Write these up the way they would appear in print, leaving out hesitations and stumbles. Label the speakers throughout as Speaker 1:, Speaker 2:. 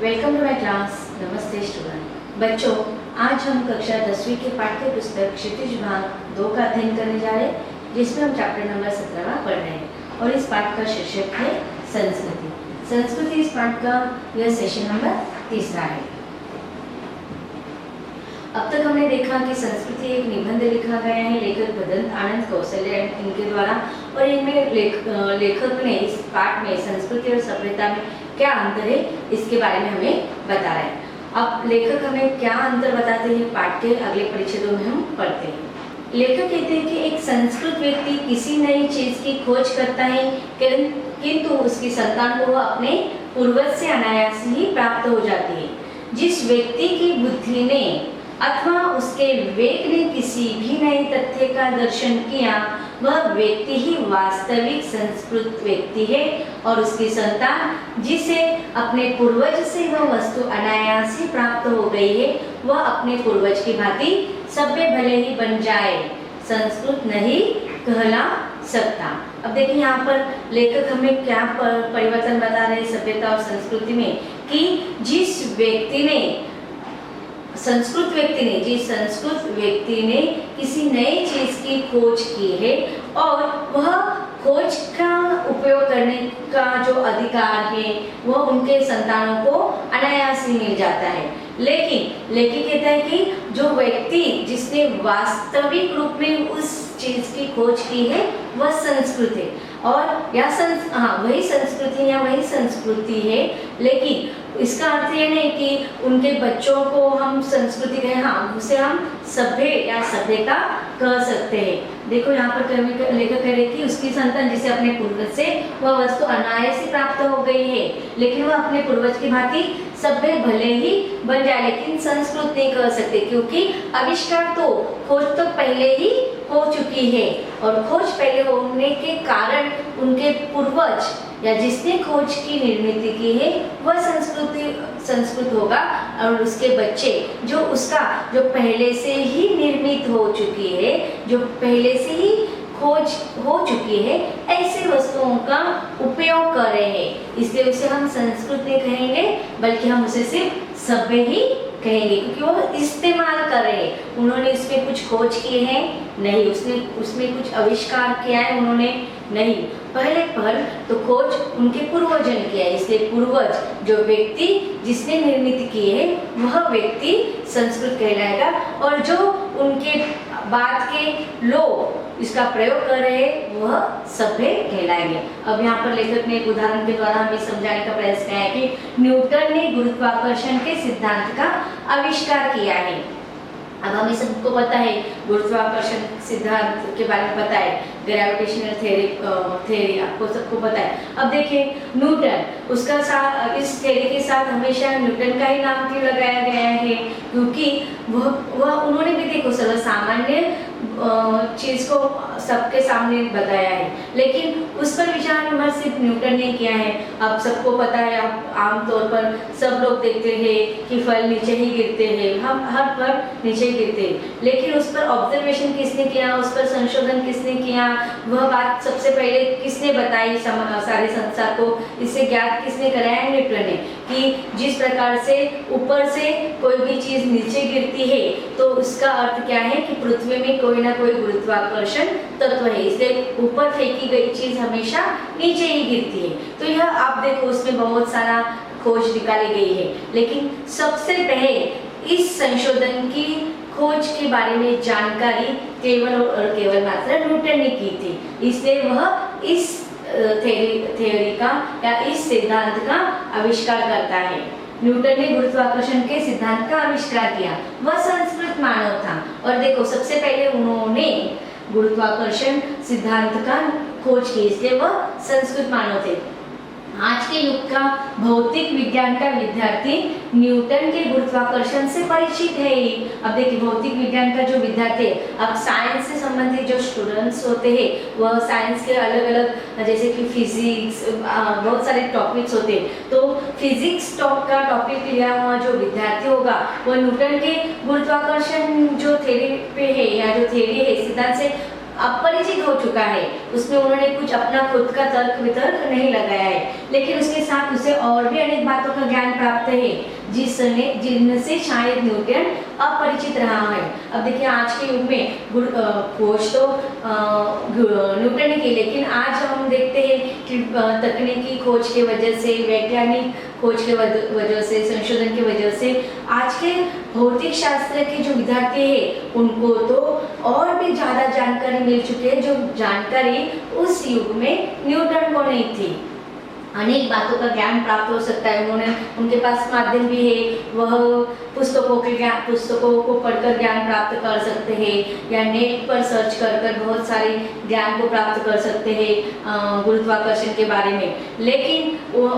Speaker 1: Welcome to my class. नमस्ते student. बच्चों, आज हम कक्षा 10वीं के पाठ्य पुस्तक क्षितिज भाग 2 का अध्ययन करने जा रहे हैं, जिसमें हम चैप्टर नंबर 17 पढ़ रहे हैं और इस पाठ का शीर्षक है संस्कृति। संस्कृति इस पाठ का यह सेशन नंबर 3 है। अब तक हमने देखा कि संस्कृति एक निबंध लिखा गया है लेखक भदंत आनंद कौशल्य इनके द्वारा, और इनमें लेखक ने इस पाठ में संस्कृति और सभ्यता में क्या अंतर है इसके बारे में हमें बता रहे हैं। अब लेखक हमें क्या अंतर बताते हैं पाठ के अगले परिच्छेदों में हम पढ़ते हैं। लेखक कहते हैं कि एक संस्कृत व्यक्ति किसी नई चीज की खोज करता है, किंतु उसकी संतान को वह अपने पूर्वज से अनायास ही प्राप्त हो जाती है। जिस व्यक्ति की बुद्धि ने अथवा उसके विवेक ने किसी भी नए तथ्य का दर्शन किया, वह व्यक्ति ही वास्तविक संस्कृत व्यक्ति है, और उसकी संतान जिसे अपने पूर्वज से वह वस्तु अनायास ही प्राप्त हो गई है, वह अपने पूर्वज की भांति सभ्य भले ही बन जाए, संस्कृत नहीं कहला सकता। अब देखिए यहाँ पर लेखक हमें क्या परिवर्तन बता रहे हैं सभ्यता और संस्कृति में, कि जिस व्यक्ति ने संस्कृत व्यक्ति ने किसी नई चीज की खोज की है और वह खोज का उपयोग करने का जो अधिकार है वह उनके संतानों को अनायास ही मिल जाता है। लेकिन लेखक कहता है कि जो व्यक्ति जिसने वास्तविक रूप में उस चीज की खोज की है वह संस्कृत है, और या वही संस्कृति या वही संस्कृति है। लेकिन इसका अर्थ ये नहीं कि उनके बच्चों को हम संस्कृति कहें, हाँ उसे हम सभ्य या सभ्यता कह सकते हैं। देखो यहाँ पर लेखक कह रहे कि उसकी संतान जिसे अपने पूर्वज से वह वस्तु अनायास ही प्राप्त हो गई है, लेकिन वह अपने पूर्वज की भांति सभ्य भले ही बन जाए, लेकिन संस्कृत नहीं कह सकते, क्योंकि आविष्कार तो खोज तो पहले ही हो चुकी है, और खोज पहले होने के कारण उनके पूर्वज या जिसने खोज की निर्मित की है वह संस्कृत होगा, और उसके बच्चे जो पहले से ही निर्मित हो चुकी है, जो पहले से ही खोज हो चुकी है, ऐसे वस्तुओं का उपयोग कर रहे हैं। इसलिए उसे हम संस्कृत नहीं कहेंगे, बल्कि हम उसे सिर्फ सभ्य ही कहेंगे, क्योंकि वो इस्तेमाल कर रहे हैं। उन्होंने इसमें कुछ खोज किए हैं नहीं, उसमें कुछ आविष्कार किया है उन्होंने नहीं, पहले तो खोज उनके पूर्वज ने किया है। इसलिए पूर्वज जो व्यक्ति जिसने निर्मित की है वह व्यक्ति संस्कृत कहलाएगा, और जो उनके बाद के लोग इसका प्रयोग कर रहे हैं वह सभ्य कहलाएंगे। अब यहाँ पर लेखक ने एक उदाहरण के द्वारा हमें समझाने का प्रयास किया है कि न्यूटन ने गुरुत्वाकर्षण के सिद्धांत का आविष्कार किया है। अब हमें सबको पता है गुरुत्वाकर्षण सिद्धांत के बारे में पता है, ग्रेविटेशनल थ्योरी आपको सबको पता है। अब देखिए न्यूटन, इस थ्योरी के साथ हमेशा न्यूटन का ही नाम क्यों लगाया गया है, क्योंकि वह उन्होंने भी देखो सर्वसामान्य चीज को सबके सामने बताया है, लेकिन उस पर विचार विमर्श सिर्फ न्यूटन ने किया है। अब सबको पता है, आमतौर पर सब लोग देखते हैं कि फल नीचे ही गिरते हैं, हम हर पर नीचे गिरते हैं, लेकिन उस पर ऑब्जर्वेशन किसने किया, उस पर संशोधन किसने किया, वह बात सबसे पहले किसने बताई सारे संसार को, इससे ज्ञात किसने कराया, न्यूटन ने, कि जिस प्रकार से ऊपर से कोई भी चीज नीचे गिरती है तो उसका अर्थ क्या है कि पृथ्वी में कोई ना कोई गुरुत्वाकर्षण तत्व है, इसलिए ऊपर फेंकी गई चीज हमेशा नीचे ही गिरती है। तो यह आप देखो उसमें बहुत सारा खोज निकाली गई है, लेकिन सबसे पहले इस संशोधन की खोज के बारे में जानकारी केवल और केवल मात्र न्यूटन ने की थी, इसलिए वह इस थ्योरी का या इस सिद्धांत का आविष्कार करता है। न्यूटन ने गुरुत्वाकर्षण के सिद्धांत का आविष्कार किया, वह संस्कृत मानव था, और देखो सबसे पहले उन्होंने गुरुत्वाकर्षण सिद्धांत का खोज की, इसलिए वह संस्कृत मानव थे। आज के युग का भौतिक विज्ञान का विद्यार्थी न्यूटन के गुरुत्वाकर्षण से परिचित है। अब देखिए भौतिक विज्ञान का जो विद्यार्थी है, अब साइंस से संबंधित जो स्टूडेंट्स होते हैं वह साइंस के अलग अलग जैसे कि फिजिक्स, बहुत सारे टॉपिक्स होते हैं, तो फिजिक्स का टॉपिक लिया हुआ जो विद्यार्थी होगा वह न्यूटन के गुरुत्वाकर्षण जो थ्योरी पे है या जो थ्योरी है सिद्धांत से अपरिचित हो चुका है, उसमें उन्होंने कुछ अपना खुद का तर्क वितर्क नहीं लगाया है। लेकिन उसके साथ उसे और भी अनेक बातों का ज्ञान प्राप्त है जिनसे शायद न्यूटन अपरिचित रहा है। अब देखिए आज के युग में खोज तो न्यूटन ने की, लेकिन आज हम देखते हैं कि तकनीकी खोज के वजह से, वैज्ञानिक खोज के वजह से, संशोधन की वजह से आज के भौतिक शास्त्र के जो विद्यार्थी हैं उनको तो और भी ज़्यादा जानकारी मिल चुकी है, जो जानकारी उस युग में न्यूटन को नहीं थी। अनेक बातों का ज्ञान प्राप्त हो सकता है, उनके पास माध्यम भी है, वह पुस्तकों को पढ़कर ज्ञान प्राप्त कर सकते हैं या नेट पर सर्च कर बहुत सारे ज्ञान को प्राप्त कर सकते हैं गुरुत्वाकर्षण के बारे में। लेकिन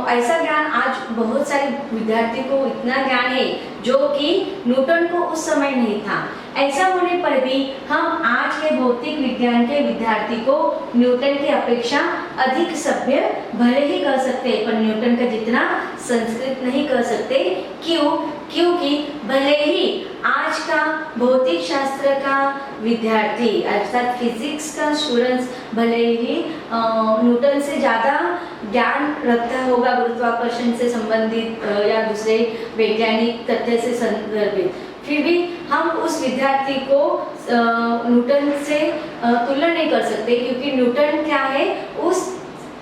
Speaker 1: ऐसा ज्ञान आज बहुत सारे विद्यार्थी को इतना ज्ञान है जो कि न्यूटन को उस समय नहीं था। ऐसा होने पर भी हम आज के भौतिक विज्ञान के विद्यार्थी को न्यूटन की अपेक्षा अधिक सभ्य भले ही कर सकते हैं, पर न्यूटन का जितना संस्कृत नहीं कर सकते। क्योंकि भले ही आज का भौतिक शास्त्र का विद्यार्थी अर्थात फिजिक्स का स्टूडेंट्स भले ही न्यूटन से ज़्यादा ज्ञान रखता होगा गुरुत्वाकर्षण से संबंधित या दूसरे वैज्ञानिक तथ्य से संदर्भित, फिर भी हम उस विद्यार्थी को न्यूटन से तुलना नहीं कर सकते, क्योंकि न्यूटन क्या है, उस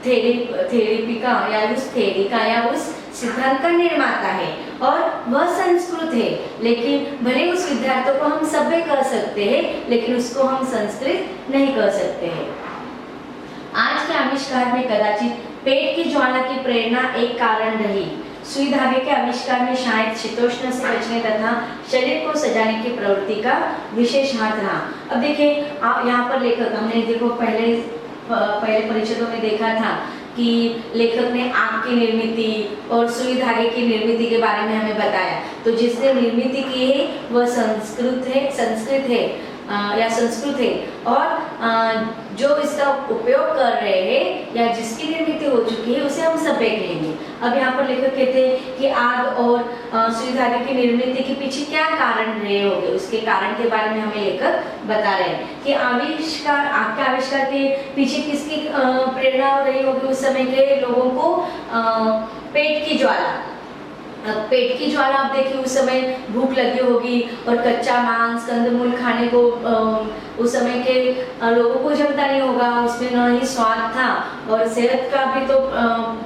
Speaker 1: थेरेपी का या उस सिद्धांत का निर्माता है और वह संस्कृत है। लेकिन भले उस विद्यार्थी को हम सभ्य कर सकते हैं, लेकिन उसको हम संस्कृत नहीं कर सकते हैं। आज के आविष्कार में कदाचित पेट की ज्वाला की प्रेरणा एक कारण रही। सुई धागे के आविष्कार में शायद शीतोष्ण से बचने तथा शरीर को सजाने की प्रवृत्ति का विशेष हाथ रहा। अब देखिए यहाँ पर लेखक, हमने देखो पहले परिषदों में देखा था कि लेखक ने आग की निर्मिति और सुई धागे की निर्मिति के बारे में हमें बताया। तो जिसने निर्मिति की है वह संस्कृत है और जो इसका उपयोग कर रहे हैं या जिसकी निर्मिति हो चुकी है उसे हम सभ्य कहेंगे। अब यहाँ पर लेखक कहते हैं कि आग और सुई धागे की निर्मिति के पीछे क्या कारण रहे होंगे, उसके कारण के बारे में हमें लेखक बता रहे हैं कि आग के आविष्कार के पीछे किसकी प्रेरणा रही होगी उस समय के लोगों को। पेट की ज्वाला, आप देखिए उस समय भूख लगी होगी और कच्चा मांस, कंदमूल खाने को उस समय के लोगों को जमता नहीं होगा, उसमें न ही स्वाद था और सेहत का भी तो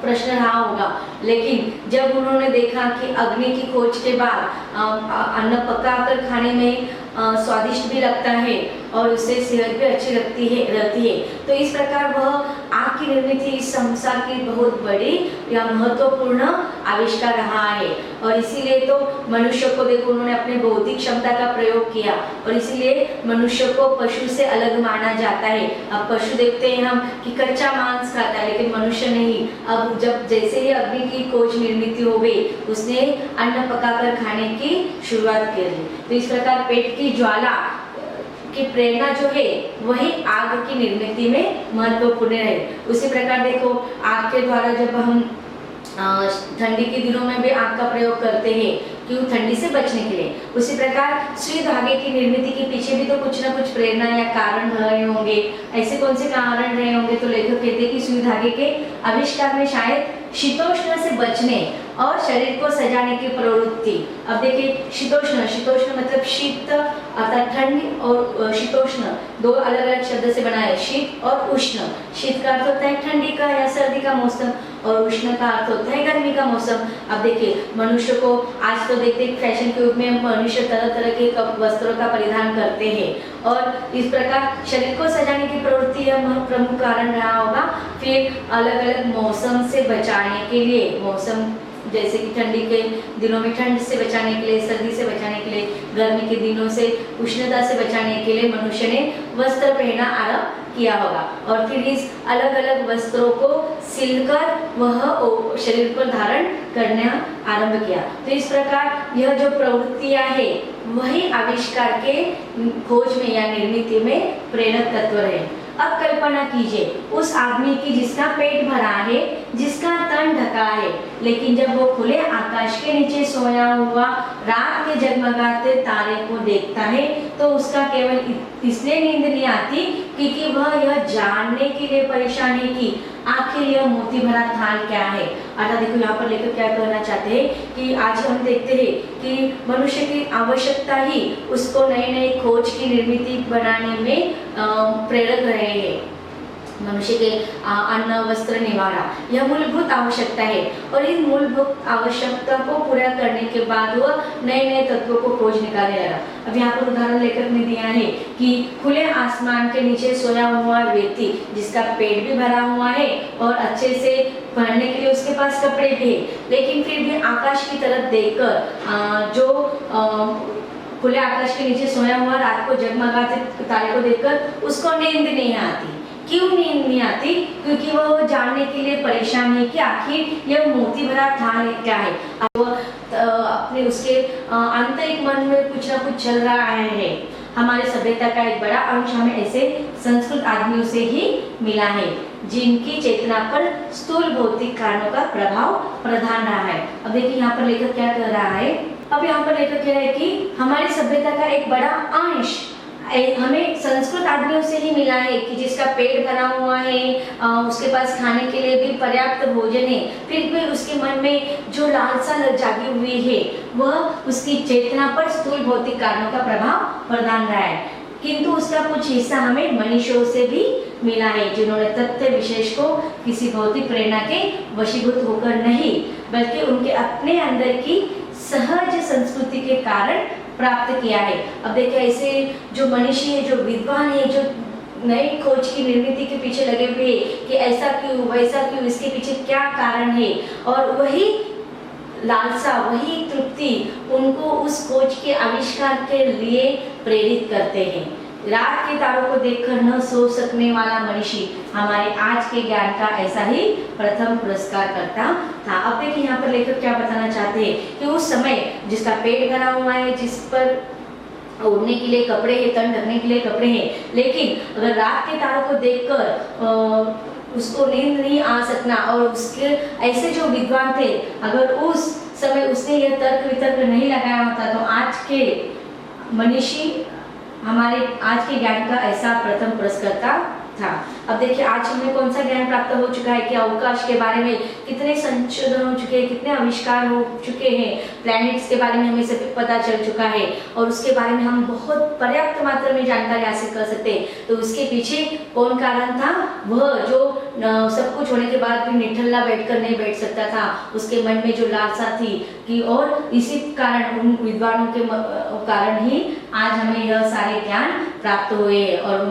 Speaker 1: प्रश्न रहा होगा। लेकिन जब उन्होंने देखा कि अग्नि की खोज के बाद अन्न पकाकर खाने में स्वादिष्ट भी लगता है और उससे सेहत भी अच्छी रहती है, तो इस प्रकार वह आग की निर्मिति इस संसार की बहुत बड़ी या महत्वपूर्ण आविष्कार रहा है। और इसीलिए तो मनुष्य को देखो उन्होंने अपने बौद्धिक क्षमता का प्रयोग किया और इसीलिए मनुष्य को पशु से अलग माना जाता है। अब पशु देखते हैं हम कि कच्चा मांस खाता है, लेकिन मनुष्य नहीं। अब जब जैसे ही अग्नि की खोज निर्मिति हो गई, उसने अन्न पकाकर खाने की शुरुआत कर दी। तो इस प्रकार पेट की ज्वाला की प्रेरणा जो है वही आग की निर्मिति में महत्वपूर्ण है। उसी प्रकार देखो आग के द्वारा जब हम ठंडी के दिनों में भी आग का प्रयोग करते हैं, क्यों? ठंडी से बचने के लिए। उसी प्रकार सुई धागे की निर्मिति के पीछे भी तो कुछ ना कुछ प्रेरणा या कारण रहे होंगे। ऐसे कौन से कारण रहे होंगे? तो लेखक कहते हैं कि सुई धागे के आविष्कार में शायद शीतोष्ण से बचने और शरीर को सजाने की प्रवृत्ति। अब देखिए शीतोष्ण मतलब शीत अर्थात ठंड और शीतोष्ण दो अलग अलग शब्द से बना है। शीत और उष्ण, शीत का अर्थ होता है ठंडी का या सर्दी का मौसम और उष्ण का अर्थ होता है गर्मी का मौसम। अब देखिए मनुष्य को आज तो देखते हैं फैशन के युग में मनुष्य तरह तरह के वस्त्रों का परिधान करते हैं और इस प्रकार शरीर को सजाने की प्रवृत्ति यह प्रमुख कारण रहा होगा। फिर अलग अलग मौसम से बचाने के लिए, मौसम जैसे कि ठंडी के दिनों में ठंड से बचाने के लिए, सर्दी से बचाने के लिए, गर्मी के दिनों से उष्णता से बचाने के लिए मनुष्य ने वस्त्र पहनना आरंभ किया होगा और फिर इस अलग अलग वस्त्रों को सिलकर वह शरीर पर धारण करना आरंभ किया। तो इस प्रकार यह जो प्रवृत्तियां है वही आविष्कार के खोज में या निर्मिति में प्रेरक तत्व रहे। अब कल्पना कीजिए उस आदमी की जिसका पेट भरा है, जिसका तन ढका है, लेकिन जब वो खुले आकाश के नीचे सोया हुआ रात के जगमगाते तारे को देखता है तो उसका केवल इसलिए नींद नहीं आती क्योंकि वह यह जानने के लिए परेशान है कि आखिर यह मोती भरा थाल क्या है। अर्थात देखो यहाँ पर लेकर क्या कहना चाहते हैं कि आज हम देखते हैं कि मनुष्य की आवश्यकता ही उसको नई नई खोज की निर्मित बनाने में प्रेरक रहे हैं। मनुष्य के अन्न वस्त्र निवारा यह मूलभूत आवश्यकता है और इन मूलभूत आवश्यकता को पूरा करने के बाद वह नए नए तत्वों को खोज निकालने लगा। अब यहाँ पर उदाहरण लेखक ने दिया है कि खुले आसमान के नीचे सोया हुआ व्यक्ति जिसका पेट भी भरा हुआ है और अच्छे से पहनने के लिए उसके पास कपड़े भी है, लेकिन फिर भी आकाश की तरफ देखकर जो खुले आकाश के नीचे सोया हुआ रात को जगमगाते तारे को देखकर उसको नींद नहीं आती। क्यों नींद नहीं आती? क्योंकि वह जानने के लिए परेशान है कि आखिर यह मोती भरा थाल क्या है। अब अपने उसके आंतरिक मन में कुछ ना कुछ चल रहा है। हमारी सभ्यता का एक बड़ा अंश हमें ऐसे संस्कृत आदमियों से ही मिला है जिनकी चेतना पर स्थूल भौतिक कारणों का प्रभाव प्रधान रहा है। अब देखिए यहाँ पर लेखक क्या कह रहा है। अब यहाँ पर लेखक कह रहा है कि हमारी सभ्यता का एक बड़ा अंश हमें संस्कृत आदमियों से ही मिला है कि जिसका पेट भरा हुआ है, उसके पास खाने के लिए भी पर्याप्त भोजन है, फिर भी उसके मन में जो लालसा जागी हुई है वह उसकी चेतना पर स्थूल भौतिक कारणों का प्रभाव प्रदान रहा है। किंतु उसका कुछ हिस्सा हमें मनुष्यों से भी मिला है जिन्होंने तथ्य विशेष को किसी भौतिक प्रेरणा के वशीभूत होकर नहीं बल्कि उनके अपने अंदर की सहज संस्कृति के कारण प्राप्त किया है। अब देखिए ऐसे जो मनुष्य है, जो विद्वान है, जो नई खोज की निर्मित के पीछे लगे हुए कि ऐसा क्यों वैसा क्यों, इसके पीछे क्या कारण है, और वही लालसा वही तृप्ति उनको उस खोज के आविष्कार के लिए प्रेरित करते हैं। रात के तारों को देखकर न सो सकने वाला मनुष्य हमारे आज के ज्ञान का ऐसा ही प्रथम पुरस्कार करता था। अब देखिए यहाँ पर लेखक क्या बताना चाहते हैं कि उस समय जिसका पेट भरा हुआ है, जिस पर ओढ़ने के लिए कपड़े हैं, तन ढकने के लिए कपड़े हैं, लेकिन अगर रात के तारों को देखकर उसको नींद नहीं आ सकना और उसके ऐसे जो विद्वान थे अगर उस समय उसने यह तर्क वितर्क नहीं लगाया होता तो आज के मनुष्य हमारे आज के ज्ञान का ऐसा प्रथम पुरस्कर्ता था। अब देखिए आज हमें कौन सा ज्ञान प्राप्त हो चुका है कि अवकाश के बारे में कितने संशोधन हो चुके हैं, कितने आविष्कार हो चुके हैं, प्लैनेट्स के बारे में हमें सब पता चल चुका है और उसके बारे में हम बहुत पर्याप्त मात्रा में जानकारी हासिल कर सकते हैं। तो उसके पीछे कौन कारण था? वह जो सब कुछ होने के बाद भी निठल्ला बैठकर नहीं बैठ सकता था, उसके मन में जो लालसा थी कि और इसी कारण उन विद्वानों के कारण ही आज हमें यह सारे ज्ञान प्राप्त हुए और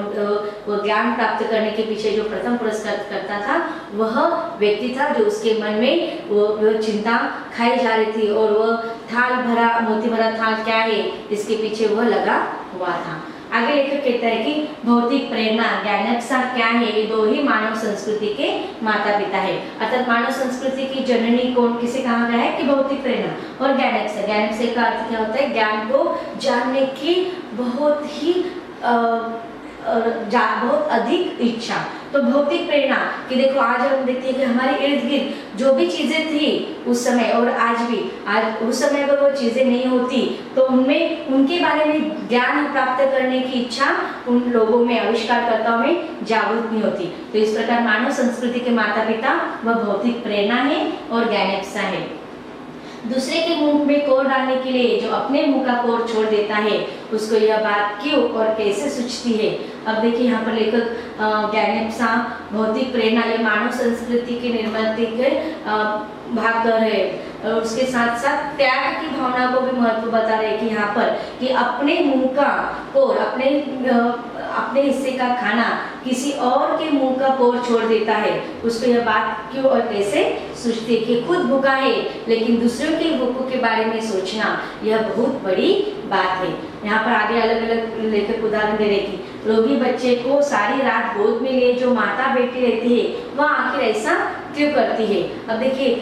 Speaker 1: वो ज्ञान प्राप्त करने के पीछे जो प्रथम पुरस्कार करता था वह व्यक्ति था जो उसके मन में वो चिंता खाई जा रही थी और वह थाल भरा मोती भरा थाल क्या है इसके पीछे वह लगा हुआ था। आगे लेखक कहता है कि भौतिक प्रेरणा ज्ञानक्षा क्या है? ये दो ही मानव संस्कृति के माता पिता है। अर्थात मानव संस्कृति की जननी कौन किसे कहा गया है कि भौतिक प्रेरणा और ज्ञानक्षा। ज्ञानक्षा का अर्थ क्या होता है? ज्ञान को जानने की बहुत ही बहुत अधिक इच्छा। तो भौतिक प्रेरणा कि देखो आज हम देखते हैं कि हमारे इर्द गिर्द जो भी चीजें थी उस समय और आज भी, आज उस समय अगर वो चीजें नहीं होती तो उनमें उनके बारे में ज्ञान प्राप्त करने की इच्छा उन लोगों में, आविष्कारकर्ताओं में जागरूक नहीं होती। तो इस प्रकार मानव संस्कृति के माता पिता वह भौतिक प्रेरणा है और ज्ञानेच्छा है। दूसरे के मुंह में कोर डालने के लिए जो अपने मुंह का कोर छोड़ देता है उसको यह बात क्यों और कैसे सूझती है? अब देखिए यहाँ पर लेखक ज्ञानेच्छा, भौतिक प्रेरणा ये मानव संस्कृति के निर्माण के भाग कर है और उसके साथ साथ त्याग की भावना को भी महत्व बता रहे हैं कि यहाँ पर कि अपने मुंह का कोर, अपने हिस्से का खाना किसी और के मुंह का कोर छोड़ देता है, उसको यह बात क्यों और कैसे सोचती है कि खुद भूखा है लेकिन दूसरों के भूखों के बारे में सोचना यह बहुत बड़ी बात है। यहाँ पर आगे अलग अलग लेखक उदाहरण दे रहे कि रोगी बच्चे को सारी रात गोद में लिए जो माता बैठी रहती है वह आखिर ऐसा क्यों करती है। अब देखिए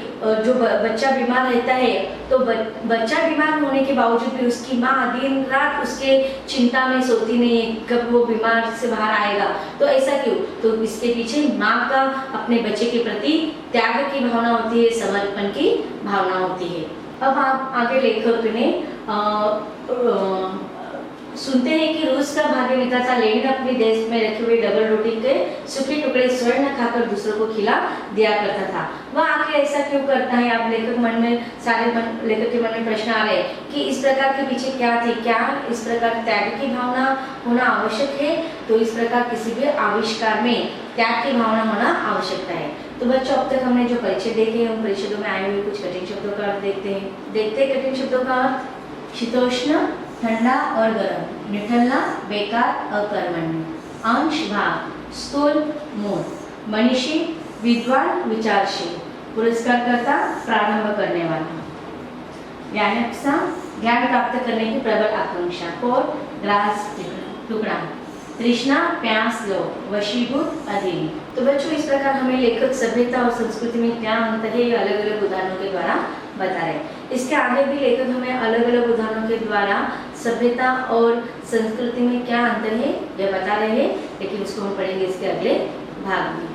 Speaker 1: जो बच्चा बीमार रहता है तो बच्चा बीमार होने के बावजूद भी उसकी माँ दिन रात उसके चिंता में सोती नहीं है कब वो बीमार से बाहर आएगा। तो ऐसा क्यों? तो इसके पीछे माँ का अपने बच्चे के प्रति त्याग की भावना होती है, समर्पण की भावना होती है। अब आप आगे लेखक ने सुनते हैं कि रूस का भाग्य विधाता लेनिन अपने देश में रखे हुए डबल रोटी के सूखे टुकड़े स्वर्ण खाकर दूसरों को खिला दिया करता था। वह आखिर ऐसा क्यों करता है? आप लेखक के मन में प्रश्न आ रहे हैं कि इस प्रकार के पीछे क्या थी, क्या इस प्रकार त्याग की भावना होना आवश्यक है? तो इस प्रकार किसी भी आविष्कार में त्याग की भावना होना आवश्यकता है। तो बच्चों, अब तक हमने जो परिचय देखे हैं उन परिचयों में आए हुए कुछ कठिन शब्दों का अर्थ देखते हैं। कठिन शब्दों का अर्थ: शीतोष्ण, ठंडा और गर्म, निठल्ला, बेकार, अकर्मण्य, अंश, भाग, स्थूल, मूल, मनीषी, विद्वान, विचारशील, पुरस्कारकर्ता, प्रारंभ करने वाला, ज्ञानक्षा, ज्ञान प्राप्त करने की प्रबल आकांक्षा, कोर, ग्रास, टुकड़ा, तृष्णा, प्यास, लोभ, वशीभूत, अधीन। तो बच्चों, इस प्रकार हमें लेखक सभ्यता और संस्कृति में क्या अंतर है ये अलग अलग उदाहरणों के द्वारा बता रहे हैं। इसके आगे भी लेखक हमें अलग अलग उदाहरणों के द्वारा सभ्यता और संस्कृति में क्या अंतर है यह बता रहे हैं, लेकिन उसको हम पढ़ेंगे इसके अगले भाग में।